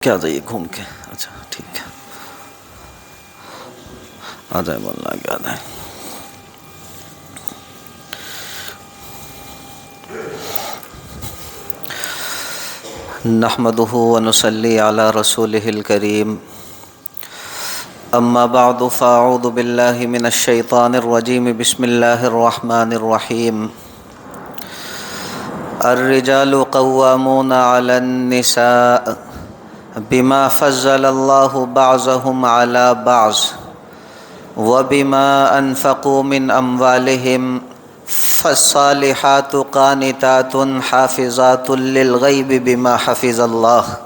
کیا جائیے گھوم کے. اچھا ٹھیک ہے, آ جائے مولانا آگے آ جائیں. نحمده ونصلي على رسوله الكريم. اما بعد فاعوذ بالله من الشيطان الرجيم. بسم الله الرحمن الرحيم. الرجال قوامون على النساء بما فضل الله بعضهم على بعض وبما انفقوا من اموالهم فالصالحات قانتات حافظات للغيب بما حفظ الله.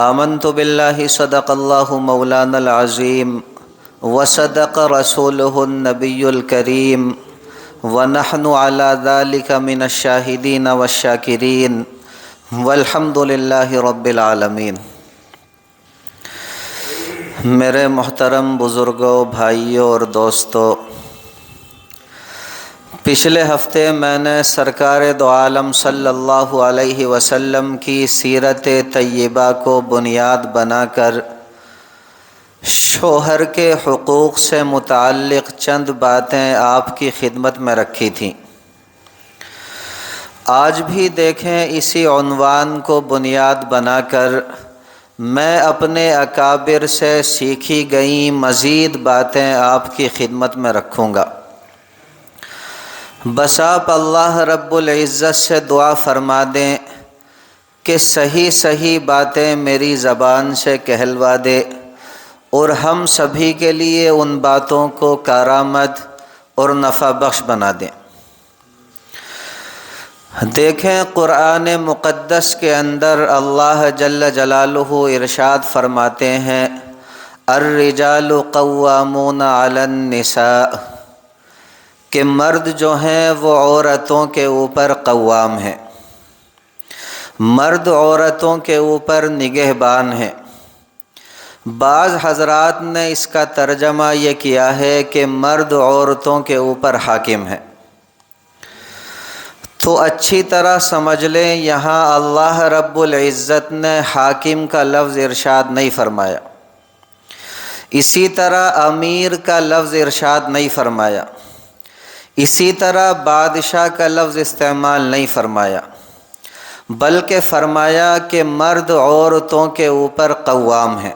آمنت بالله صدق الله مولانا العظيم وصدق رسوله النبي الكريم ونحن على ذلك من الشاهدين والشاكرين والحمد للہ رب العالمین. میرے محترم بزرگوں, بھائیوں اور دوستوں, پچھلے ہفتے میں نے سرکار دو عالم صلی اللہ علیہ وسلم کی سیرت طیبہ کو بنیاد بنا کر شوہر کے حقوق سے متعلق چند باتیں آپ کی خدمت میں رکھی تھیں. آج بھی دیکھیں اسی عنوان کو بنیاد بنا کر میں اپنے اکابر سے سیکھی گئیں مزید باتیں آپ کی خدمت میں رکھوں گا. بس آپ اللہ رب العزت سے دعا فرما دیں کہ صحیح صحیح باتیں میری زبان سے کہلوا دے اور ہم سبھی کے لیے ان باتوں کو کارآمد اور نفع بخش بنا دیں. دیکھیں قرآن مقدس کے اندر اللہ جل جلالہ ارشاد فرماتے ہیں الرجال قوامون علی النساء, کہ مرد جو ہیں وہ عورتوں کے اوپر قوام ہیں, مرد عورتوں کے اوپر نگہبان ہیں. بعض حضرات نے اس کا ترجمہ یہ کیا ہے کہ مرد عورتوں کے اوپر حاکم ہے. تو اچھی طرح سمجھ لیں, یہاں اللہ رب العزت نے حاکم کا لفظ ارشاد نہیں فرمایا, اسی طرح امیر کا لفظ ارشاد نہیں فرمایا, اسی طرح بادشاہ کا لفظ استعمال نہیں فرمایا, بلکہ فرمایا کہ مرد عورتوں کے اوپر قوام ہے.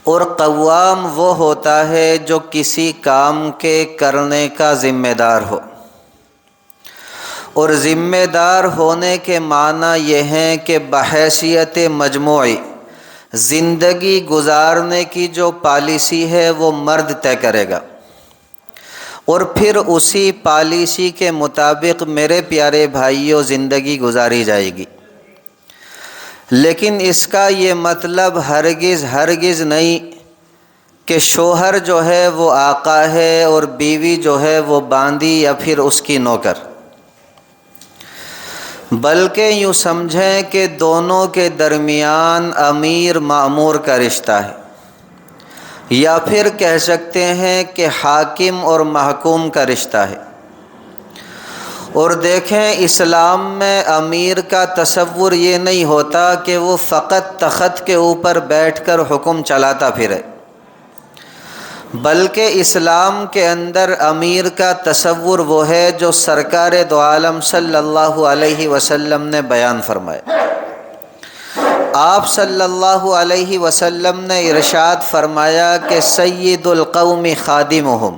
اور قوام وہ ہوتا ہے جو کسی کام کے کرنے کا ذمہ دار ہو, اور ذمہ دار ہونے کے معنی یہ ہیں کہ بحیثیت مجموعی زندگی گزارنے کی جو پالیسی ہے وہ مرد طے کرے گا, اور پھر اسی پالیسی کے مطابق میرے پیارے بھائیوں زندگی گزاری جائے گی. لیکن اس کا یہ مطلب ہرگز نہیں کہ شوہر جو ہے وہ آقا ہے اور بیوی جو ہے وہ باندی یا پھر اس کی نوکر, بلکہ یوں سمجھیں کہ دونوں کے درمیان امیر مأمور کا رشتہ ہے, یا پھر کہہ سکتے ہیں کہ حاکم اور محکوم کا رشتہ ہے. اور دیکھیں اسلام میں امیر کا تصور یہ نہیں ہوتا کہ وہ فقط تخت کے اوپر بیٹھ کر حکم چلاتا پھرے, بلکہ اسلام کے اندر امیر کا تصور وہ ہے جو سرکار دو عالم صلی اللہ علیہ وسلم نے بیان فرمایا. آپ صلی اللہ علیہ وسلم نے ارشاد فرمایا کہ سید القوم خادمہم,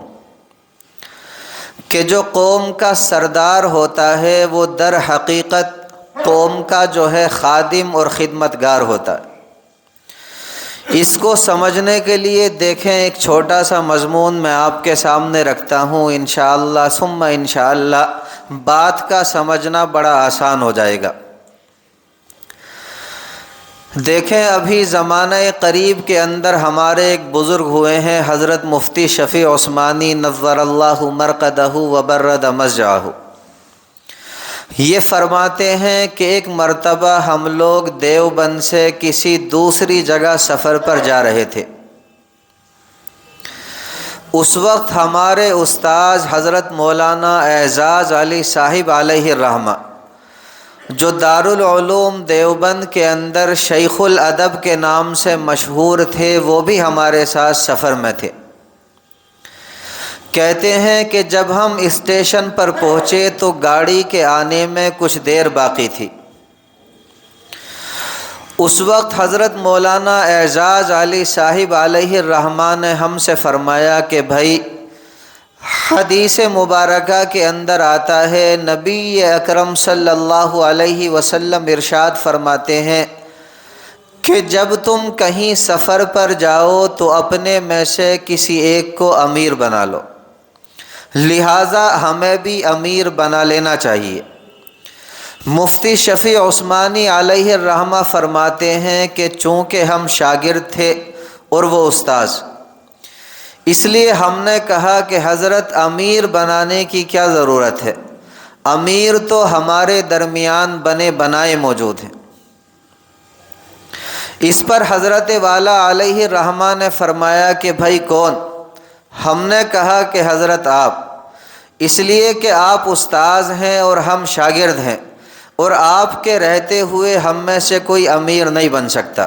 کہ جو قوم کا سردار ہوتا ہے وہ در حقیقت قوم کا جو ہے خادم اور خدمتگار ہوتا ہے. اس کو سمجھنے کے لیے دیکھیں ایک چھوٹا سا مضمون میں آپ کے سامنے رکھتا ہوں, انشاءاللہ ثم انشاءاللہ بات کا سمجھنا بڑا آسان ہو جائے گا. دیکھیں ابھی زمانہ قریب کے اندر ہمارے ایک بزرگ ہوئے ہیں حضرت مفتی شفیع عثمانی نور اللہ مرقدہ وبرد مسجعہ. یہ فرماتے ہیں کہ ایک مرتبہ ہم لوگ دیوبند سے کسی دوسری جگہ سفر پر جا رہے تھے. اس وقت ہمارے استاذ حضرت مولانا اعزاز علی صاحب علیہ الرحمہ جو دارالعلوم دیوبند کے اندر شیخ الادب کے نام سے مشہور تھے، وہ بھی ہمارے ساتھ سفر میں تھے۔ کہتے ہیں کہ جب ہم اسٹیشن پر پہنچے تو گاڑی کے آنے میں کچھ دیر باقی تھی۔ اس وقت حضرت مولانا اعزاز علی صاحب علیہ الرحمہ نے ہم سے فرمایا کہ بھائی، حدیث مبارکہ کے اندر آتا ہے، نبی اکرم صلی اللہ علیہ وسلم ارشاد فرماتے ہیں کہ جب تم کہیں سفر پر جاؤ تو اپنے میں سے کسی ایک کو امیر بنا لو، لہٰذا ہمیں بھی امیر بنا لینا چاہیے۔ مفتی شفیع عثمانی علیہ الرحمہ فرماتے ہیں کہ چونکہ ہم شاگرد تھے اور وہ استاذ، اس لیے ہم نے کہا کہ حضرت امیر بنانے کی کیا ضرورت ہے، امیر تو ہمارے درمیان بنے بنائے موجود ہیں۔ اس پر حضرت والا علیہ الرحمہ نے فرمایا کہ بھائی کون؟ ہم نے کہا کہ حضرت آپ، اس لیے کہ آپ استاذ ہیں اور ہم شاگرد ہیں، اور آپ کے رہتے ہوئے ہم میں سے کوئی امیر نہیں بن سکتا۔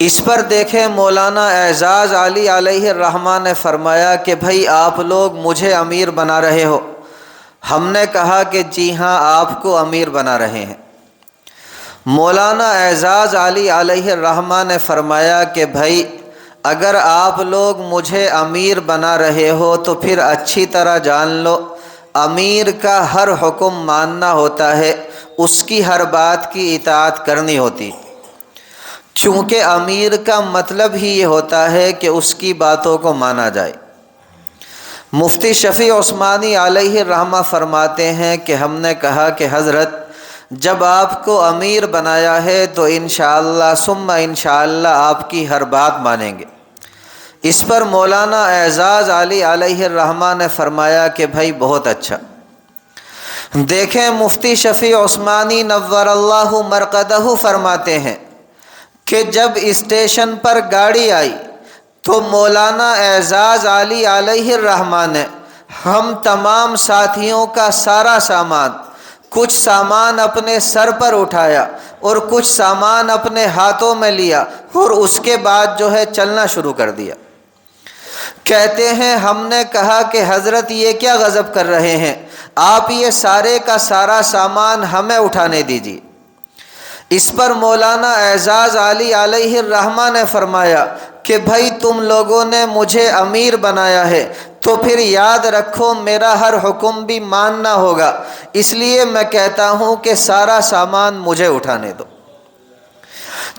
اس پر دیکھیں مولانا اعزاز علی علیہ الرحمہ نے فرمایا کہ بھائی آپ لوگ مجھے امیر بنا رہے ہو۔ ہم نے کہا کہ جی ہاں، آپ کو امیر بنا رہے ہیں۔ مولانا اعزاز علی علیہ الرحمہ نے فرمایا کہ بھائی اگر آپ لوگ مجھے امیر بنا رہے ہو تو پھر اچھی طرح جان لو، امیر کا ہر حکم ماننا ہوتا ہے، اس کی ہر بات کی اطاعت کرنی ہوتی، چونکہ امیر کا مطلب ہی یہ ہوتا ہے کہ اس کی باتوں کو مانا جائے۔ مفتی شفیع عثمانی علیہ الرحمہ فرماتے ہیں کہ ہم نے کہا کہ حضرت جب آپ کو امیر بنایا ہے تو انشاءاللہ ثم انشاءاللہ آپ کی ہر بات مانیں گے۔ اس پر مولانا اعزاز علی علیہ الرحمہ نے فرمایا کہ بھائی بہت اچھا۔ دیکھیں مفتی شفیع عثمانی نور اللہ مرقدہ فرماتے ہیں کہ جب اسٹیشن پر گاڑی آئی تو مولانا اعزاز علی علیہ الرحمہ نے ہم تمام ساتھیوں کا سارا سامان، کچھ سامان اپنے سر پر اٹھایا اور کچھ سامان اپنے ہاتھوں میں لیا اور اس کے بعد جو ہے چلنا شروع کر دیا۔ کہتے ہیں ہم نے کہا کہ حضرت یہ کیا غضب کر رہے ہیں، آپ یہ سارے کا سارا سامان ہمیں اٹھانے دیجیے۔ اس پر مولانا اعزاز علی علیہ الرحمہ نے فرمایا کہ بھائی تم لوگوں نے مجھے امیر بنایا ہے تو پھر یاد رکھو میرا ہر حکم بھی ماننا ہوگا، اس لیے میں کہتا ہوں کہ سارا سامان مجھے اٹھانے دو۔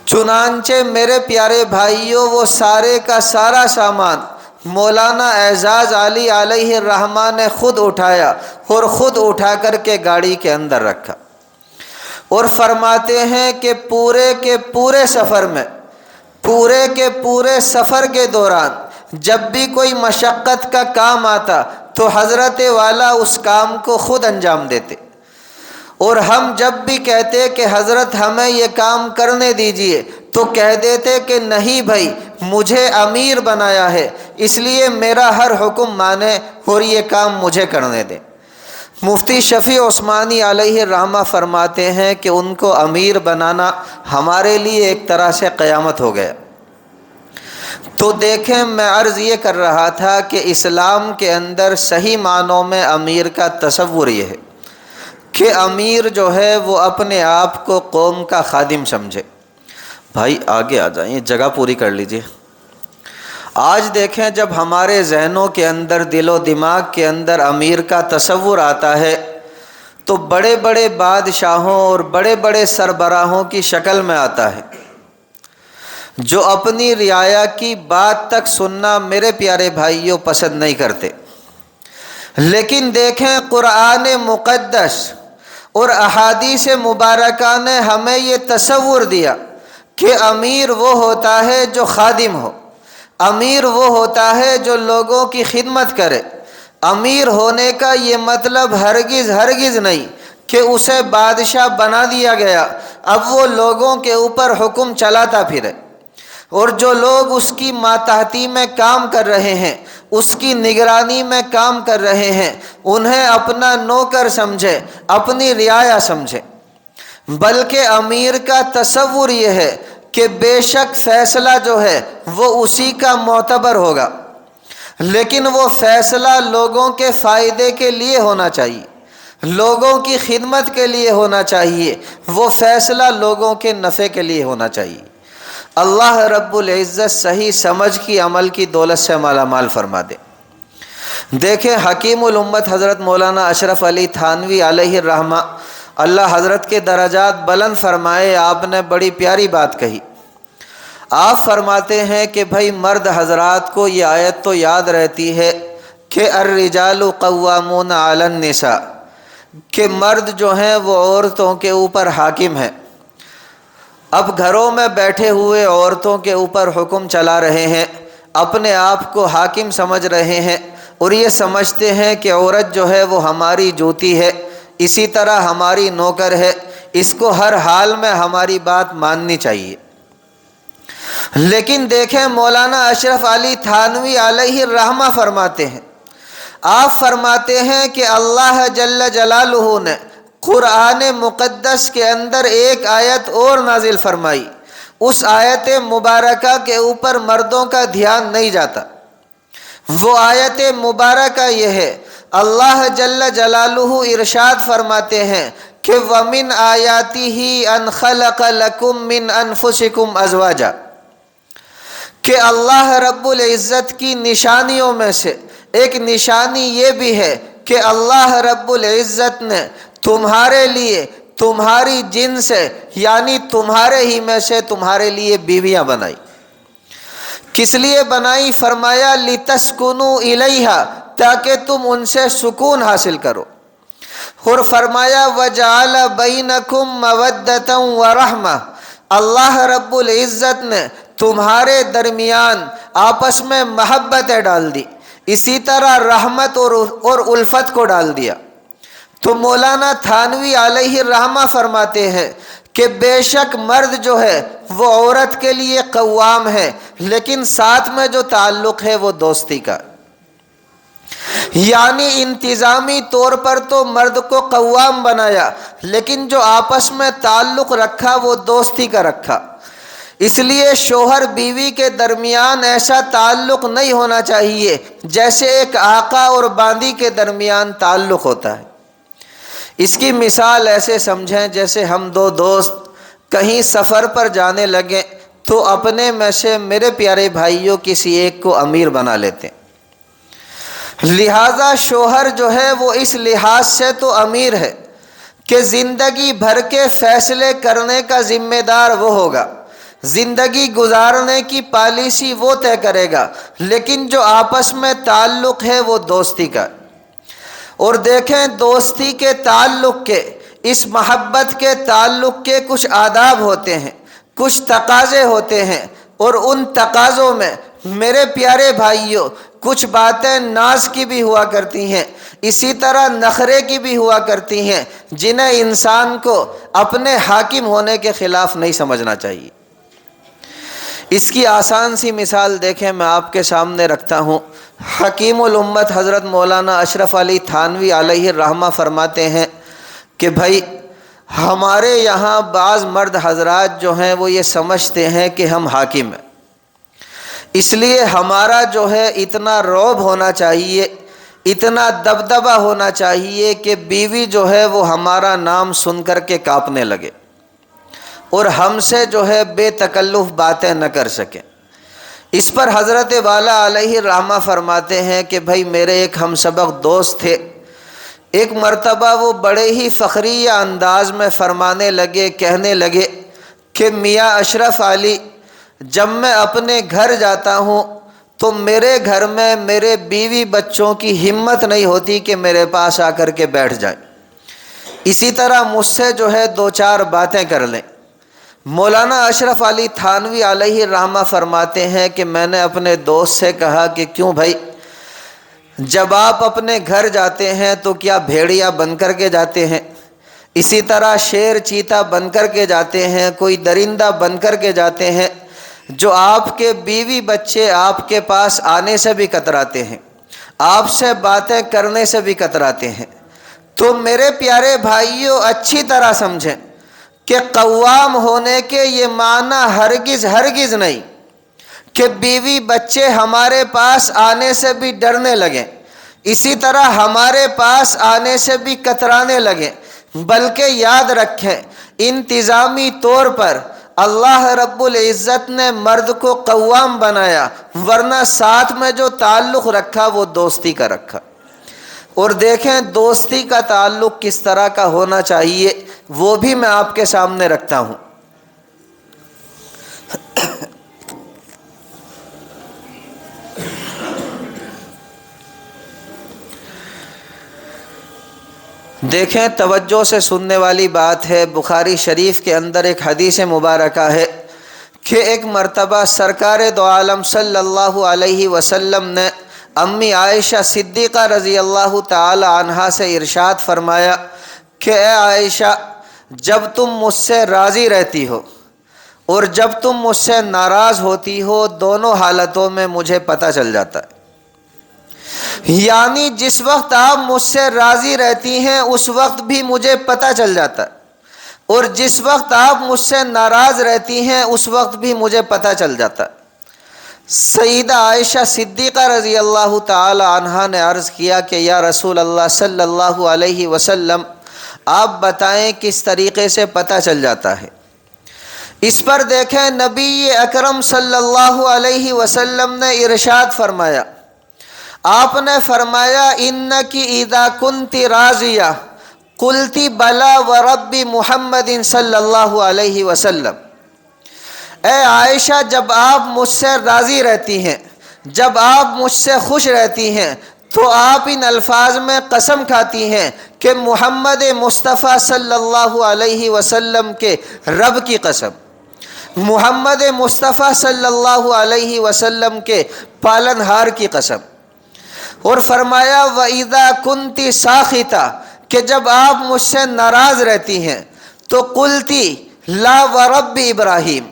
چنانچہ میرے پیارے بھائیوں، وہ سارے کا سارا سامان مولانا اعزاز علی علیہ الرحمہ نے خود اٹھایا اور خود اٹھا کر کے گاڑی کے اندر رکھا، اور فرماتے ہیں کہ پورے کے پورے سفر کے دوران جب بھی کوئی مشقت کا کام آتا تو حضرت والا اس کام کو خود انجام دیتے، اور ہم جب بھی کہتے کہ حضرت ہمیں یہ کام کرنے دیجئے تو کہہ دیتے کہ نہیں بھائی، مجھے امیر بنایا ہے اس لیے میرا ہر حکم مانے اور یہ کام مجھے کرنے دیں۔ مفتی شفیع عثمانی علیہ الرحمہ فرماتے ہیں کہ ان کو امیر بنانا ہمارے لیے ایک طرح سے قیامت ہو گیا۔ تو دیکھیں، میں عرض یہ کر رہا تھا کہ اسلام کے اندر صحیح معنوں میں امیر کا تصور یہ ہے کہ امیر جو ہے وہ اپنے آپ کو قوم کا خادم سمجھے۔ بھائی آگے آ جائیں، جگہ پوری کر لیجئے۔ آج دیکھیں، جب ہمارے ذہنوں کے اندر، دل و دماغ کے اندر امیر کا تصور آتا ہے تو بڑے بڑے بادشاہوں اور بڑے بڑے سربراہوں کی شکل میں آتا ہے، جو اپنی رعایا کی بات تک سننا میرے پیارے بھائیوں پسند نہیں کرتے۔ لیکن دیکھیں، قرآن مقدس اور احادیث مبارکہ نے ہمیں یہ تصور دیا کہ امیر وہ ہوتا ہے جو خادم ہو، امیر وہ ہوتا ہے جو لوگوں کی خدمت کرے۔ امیر ہونے کا یہ مطلب ہرگز نہیں کہ اسے بادشاہ بنا دیا گیا، اب وہ لوگوں کے اوپر حکم چلاتا پھرے، اور جو لوگ اس کی ماتحتی میں کام کر رہے ہیں اس کی نگرانی میں کام کر رہے ہیں انہیں اپنا نوکر سمجھے، اپنی رعایا سمجھے، بلکہ امیر کا تصور یہ ہے کہ بے شک فیصلہ جو ہے وہ اسی کا معتبر ہوگا، لیکن وہ فیصلہ لوگوں کے فائدے کے لیے ہونا چاہیے، لوگوں کی خدمت کے لیے ہونا چاہیے، وہ فیصلہ لوگوں کے نفع کے لیے ہونا چاہیے۔ اللہ رب العزت صحیح سمجھ کی عمل کی دولت سے مالا مال فرما دے۔ دیکھیں حکیم الامت حضرت مولانا اشرف علی تھانوی علیہ الرحمہ، اللہ حضرت کے درجات بلند فرمائے، آپ نے بڑی پیاری بات کہی۔ آپ فرماتے ہیں کہ بھائی مرد حضرات کو یہ آیت تو یاد رہتی ہے کہ الرجال قوامون علی النساء، کہ مرد جو ہیں وہ عورتوں کے اوپر حاکم ہیں۔ اب گھروں میں بیٹھے ہوئے عورتوں کے اوپر حکم چلا رہے ہیں، اپنے آپ کو حاکم سمجھ رہے ہیں، اور یہ سمجھتے ہیں کہ عورت جو ہے وہ ہماری جوتی ہے، اسی طرح ہماری نوکر ہے، اس کو ہر حال میں ہماری بات ماننی چاہیے۔ لیکن دیکھیں مولانا اشرف علی تھانوی علیہ الرحمہ فرماتے ہیں، آپ فرماتے ہیں کہ اللہ جل جلالہ نے قرآن مقدس کے اندر ایک آیت اور نازل فرمائی، اس آیت مبارکہ کے اوپر مردوں کا دھیان نہیں جاتا۔ وہ آیت مبارکہ یہ ہے، اللہ جل جلالہ ارشاد فرماتے ہیں کہ وَمِنْ آیَاتِهِ أَنْ خَلَقَ لَكُم مِّنْ أَنفُسِكُمْ أَزْوَاجًا، کہ اللہ رب العزت کی نشانیوں میں سے ایک نشانی یہ بھی ہے کہ اللہ رب العزت نے تمہارے لیے تمہاری جن سے یعنی تمہارے ہی میں سے تمہارے لیے بیویاں بنائی۔ کس لیے بنائی؟ فرمایا لِتَسْكُنُوا إِلَيْهَا، تاکہ تم ان سے سکون حاصل کرو، اور فرمایا وَجَعَلَ بَيْنَكُمْ مَوَدَّةً وَرَحْمَةً، اللہ رب العزت نے تمہارے درمیان آپس میں محبتیں ڈال دی، اسی طرح رحمت اور الفت کو ڈال دیا۔ تو مولانا تھانوی علیہ الرحمہ فرماتے ہیں کہ بے شک مرد جو ہے وہ عورت کے لیے قوام ہے، لیکن ساتھ میں جو تعلق ہے وہ دوستی کا، یعنی انتظامی طور پر تو مرد کو قوام بنایا، لیکن جو آپس میں تعلق رکھا وہ دوستی کا رکھا۔ اس لیے شوہر بیوی کے درمیان ایسا تعلق نہیں ہونا چاہیے جیسے ایک آقا اور باندی کے درمیان تعلق ہوتا ہے۔ اس کی مثال ایسے سمجھیں جیسے ہم دو دوست کہیں سفر پر جانے لگیں تو اپنے میں سے میرے پیارے بھائیوں کسی ایک کو امیر بنا لیتے ہیں۔ لہذا شوہر جو ہے وہ اس لحاظ سے تو امیر ہے کہ زندگی بھر کے فیصلے کرنے کا ذمہ دار وہ ہوگا، زندگی گزارنے کی پالیسی وہ طے کرے گا، لیکن جو آپس میں تعلق ہے وہ دوستی کا۔ اور دیکھیں دوستی کے تعلق کے، اس محبت کے تعلق کے کچھ آداب ہوتے ہیں، کچھ تقاضے ہوتے ہیں، اور ان تقاضوں میں میرے پیارے بھائیوں کچھ باتیں ناز کی بھی ہوا کرتی ہیں، اسی طرح نخرے کی بھی ہوا کرتی ہیں، جنہیں انسان کو اپنے حاکم ہونے کے خلاف نہیں سمجھنا چاہیے۔ اس کی آسان سی مثال دیکھیں میں آپ کے سامنے رکھتا ہوں۔ حکیم الامت حضرت مولانا اشرف علی تھانوی علیہ الرحمہ فرماتے ہیں کہ بھائی ہمارے یہاں بعض مرد حضرات جو ہیں وہ یہ سمجھتے ہیں کہ ہم حاکم ہیں، اس لیے ہمارا جو ہے اتنا رعب ہونا چاہیے، اتنا دبدبہ ہونا چاہیے کہ بیوی جو ہے وہ ہمارا نام سن کر کے کانپنے لگے اور ہم سے جو ہے بے تکلف باتیں نہ کر سکیں۔ اس پر حضرت والا علیہ الرحمہ فرماتے ہیں کہ بھائی میرے ایک ہم سبق دوست تھے، ایک مرتبہ وہ بڑے ہی فخریہ انداز میں فرمانے لگے، کہنے لگے کہ میاں اشرف علی، جب میں اپنے گھر جاتا ہوں تو میرے گھر میں میرے بیوی بچوں کی ہمت نہیں ہوتی کہ میرے پاس آ کر کے بیٹھ جائیں، اسی طرح مجھ سے جو ہے دو چار باتیں کر لیں۔ مولانا اشرف علی تھانوی علیہ الرحمہ فرماتے ہیں کہ میں نے اپنے دوست سے کہا کہ کیوں بھائی، جب آپ اپنے گھر جاتے ہیں تو کیا بھیڑیا بن کر کے جاتے ہیں؟ اسی طرح شیر چیتا بن کر کے جاتے ہیں، کوئی درندہ بن کر کے جاتے ہیں؟ جو آپ کے بیوی بچے آپ کے پاس آنے سے بھی کتراتے ہیں، آپ سے باتیں کرنے سے بھی کتراتے ہیں، تو میرے پیارے بھائیوں اچھی طرح سمجھیں کہ قوام ہونے کے یہ معنی ہرگز ہرگز نہیں کہ بیوی بچے ہمارے پاس آنے سے بھی ڈرنے لگیں، اسی طرح ہمارے پاس آنے سے بھی کترانے لگیں، بلکہ یاد رکھیں انتظامی طور پر اللہ رب العزت نے مرد کو قوام بنایا، ورنہ ساتھ میں جو تعلق رکھا وہ دوستی کا رکھا۔ اور دیکھیں دوستی کا تعلق کس طرح کا ہونا چاہیے وہ بھی میں آپ کے سامنے رکھتا ہوں۔ دیکھیں توجہ سے سننے والی بات ہے، بخاری شریف کے اندر ایک حدیث مبارکہ ہے کہ ایک مرتبہ سرکار دو عالم صلی اللہ علیہ وسلم نے امی عائشہ صدیقہ رضی اللہ تعالی عنہا سے ارشاد فرمایا کہ اے عائشہ، جب تم مجھ سے راضی رہتی ہو اور جب تم مجھ سے ناراض ہوتی ہو، دونوں حالتوں میں مجھے پتہ چل جاتا ہے۔ یعنی جس وقت آپ مجھ سے راضی رہتی ہیں اس وقت بھی مجھے پتہ چل جاتا ہے، اور جس وقت آپ مجھ سے ناراض رہتی ہیں اس وقت بھی مجھے پتہ چل جاتا ہے۔ سیدہ عائشہ صدیقہ رضی اللہ تعالی عنہا نے عرض کیا کہ یا رسول اللہ صلی اللہ علیہ وسلم، آپ بتائیں کس طریقے سے پتہ چل جاتا ہے؟ اس پر دیکھیں نبی اکرم صلی اللہ علیہ وسلم نے ارشاد فرمایا، آپ نے فرمایا انکی اذا کنتی راضیہ قلتی بلا ورب محمد صلی اللہ علیہ وسلم، اے عائشہ جب آپ مجھ سے راضی رہتی ہیں، جب آپ مجھ سے خوش رہتی ہیں تو آپ ان الفاظ میں قسم کھاتی ہیں کہ محمد مصطفیٰ صلی اللہ علیہ وسلم کے رب کی قسم، محمد مصطفیٰ صلی اللہ علیہ وسلم کے پالنہار کی قسم۔ اور فرمایا وَإِذَا كُنْتِ سَاخِطَةً، کہ جب آپ مجھ سے ناراض رہتی ہیں تو قلتی لا ورب ابراہیم،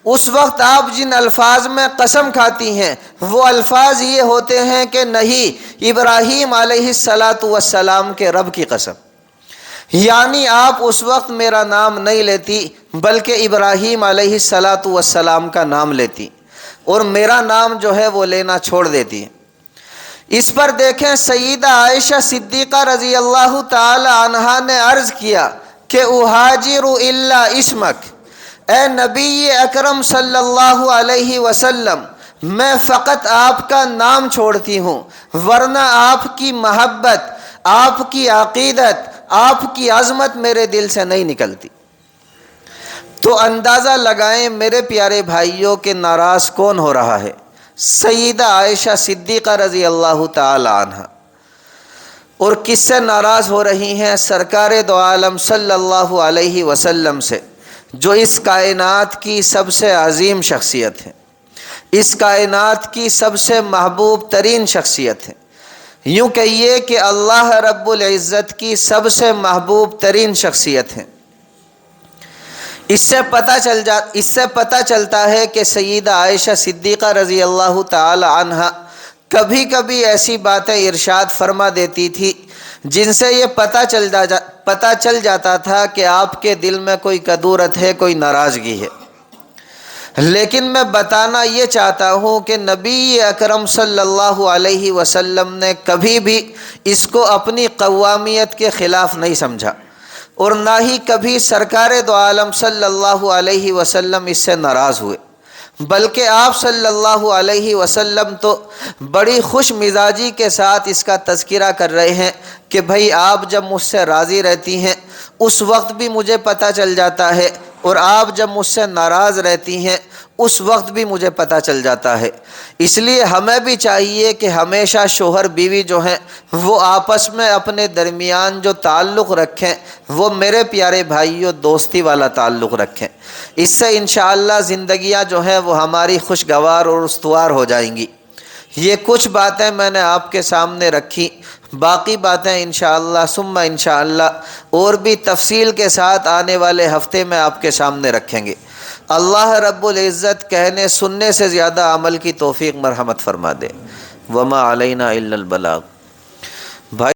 اس وقت آپ جن الفاظ میں قسم کھاتی ہیں وہ الفاظ یہ ہوتے ہیں کہ نہیں، ابراہیم علیہ السلام کے رب کی قسم۔ یعنی آپ اس وقت میرا نام نہیں لیتی بلکہ ابراہیم علیہ السلام کا نام لیتی، اور میرا نام جو ہے وہ لینا چھوڑ دیتی۔ اس پر دیکھیں سیدہ عائشہ صدیقہ رضی اللہ تعالی عنہا نے عرض کیا کہ اہاجر الا اسمک، اے نبی اکرم صلی اللہ علیہ وسلم، میں فقط آپ کا نام چھوڑتی ہوں، ورنہ آپ کی محبت، آپ کی عقیدت، آپ کی عظمت میرے دل سے نہیں نکلتی۔ تو اندازہ لگائیں میرے پیارے بھائیوں کہ ناراض کون ہو رہا ہے؟ سیدہ عائشہ صدیقہ رضی اللہ تعالی عنہ۔ اور کس سے ناراض ہو رہی ہیں؟ سرکار دو عالم صلی اللہ علیہ وسلم سے، جو اس کائنات کی سب سے عظیم شخصیت ہے، اس کائنات کی سب سے محبوب ترین شخصیت ہے، یوں کہیے کہ اللہ رب العزت کی سب سے محبوب ترین شخصیت ہے۔ اس سے پتہ چلتا ہے کہ سیدہ عائشہ صدیقہ رضی اللہ تعالی عنہا کبھی کبھی ایسی باتیں ارشاد فرما دیتی تھی جن سے یہ پتہ چل جاتا تھا کہ آپ کے دل میں کوئی کدورت ہے، کوئی ناراضگی ہے۔ لیکن میں بتانا یہ چاہتا ہوں کہ نبی اکرم صلی اللہ علیہ وسلم نے کبھی بھی اس کو اپنی قوامیت کے خلاف نہیں سمجھا، اور نہ ہی کبھی سرکار دو عالم صلی اللہ علیہ وسلم اس سے ناراض ہوئے، بلکہ آپ صلی اللہ علیہ وسلم تو بڑی خوش مزاجی کے ساتھ اس کا تذکرہ کر رہے ہیں کہ بھائی آپ جب مجھ سے راضی رہتی ہیں اس وقت بھی مجھے پتہ چل جاتا ہے، اور آپ جب مجھ سے ناراض رہتی ہیں اس وقت بھی مجھے پتہ چل جاتا ہے۔ اس لیے ہمیں بھی چاہیے کہ ہمیشہ شوہر بیوی جو ہیں وہ آپس میں اپنے درمیان جو تعلق رکھیں وہ میرے پیارے بھائیوں دوستی والا تعلق رکھیں۔ اس سے انشاءاللہ زندگیاں جو ہیں وہ ہماری خوشگوار اور استوار ہو جائیں گی۔ یہ کچھ باتیں میں نے آپ کے سامنے رکھی، باقی باتیں انشاءاللہ ثم انشاءاللہ اور بھی تفصیل کے ساتھ آنے والے ہفتے میں آپ کے سامنے رکھیں گے۔ اللہ رب العزت کہنے سننے سے زیادہ عمل کی توفیق مرحمت فرما دے۔ وما علینا الا البلاغ۔ بھائی